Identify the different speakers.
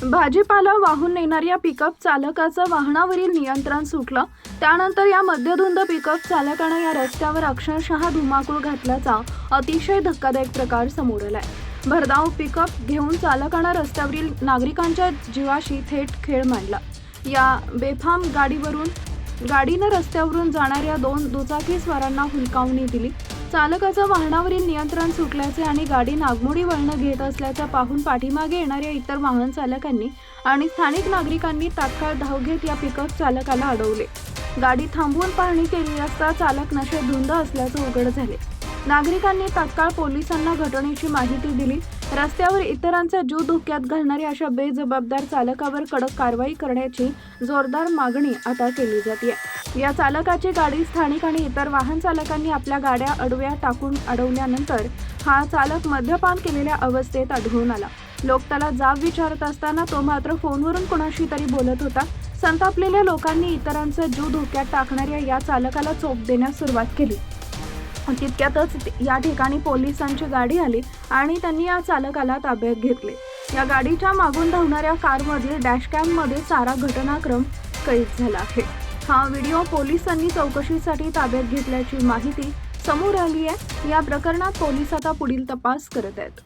Speaker 1: भाजीपाला वाहून नेणाऱ्या पिकअप चालकाचं वाहनावरील नियंत्रण सुटलं। त्यानंतर या मद्यधुंद पिकअप चालकानं या रस्त्यावर अक्षरशः धुमाकूळ घातल्याचा अतिशय धक्कादायक प्रकार समोर आलाय। भरधाव पिकअप घेऊन चालकानं रस्त्यावरील नागरिकांच्या जीवाशी थेट खेळ मांडला। या बेफाम गाडीनं रस्त्यावरून जाणाऱ्या दोन दुचाकीस्वारांना हुलकावणी दिली। चालकाचं वाहनावरील नियंत्रण सुटल्याचे आणि गाडी नागमोडी वळण घेत असल्याचं पाहून पाठीमागे येणाऱ्या इतर वाहन चालकांनी आणि स्थानिक नागरिकांनी तात्काळ धाव घेत या पिकअप चालकाला अडवले। गाडी थांबवून पाहणी केली असता चालक नशेत धुंद असल्याचं उघड झाले। नागरिकांनी तात्काळ पोलिसांना घटनेची माहिती दिली। रस्त्यावर इतरांचा जीव धोक्यात घालणाऱ्या अशा बेजबाबदार चालकावर कडक कारवाई करण्याची जोरदार मागणी आता केली जाते। या चालकाची गाडी स्थानिक आणि इतर वाहन चालकांनी आपल्या गाड्या आडव्या टाकून अडवल्यानंतर हा चालक मद्यपान केलेल्या अवस्थेत आढळून आला। लोक त्याला जाब विचारत असताना तो मात्र फोनवरून कोणाशी तरी बोलत होता। संतापलेल्या लोकांनी इतरांचा जीव धोक्यात टाकणाऱ्या या चालकाला चोप देण्यास सुरुवात केली। तितक्यातच या ठिकाणी पोलिसांची गाडी आली आणि त्यांनी या चालकाला ताब्यात घेतले। या गाडीच्या मागून धावणाऱ्या कारमधील डॅशकॅममध्ये सारा घटनाक्रम कैद झाला आहे। हा व्हिडिओ पोलिसांनी चौकशीसाठी ताब्यात घेतल्याची माहिती समोर आली आहे। या प्रकरणात पोलीस आता पुढील तपास करत आहेत।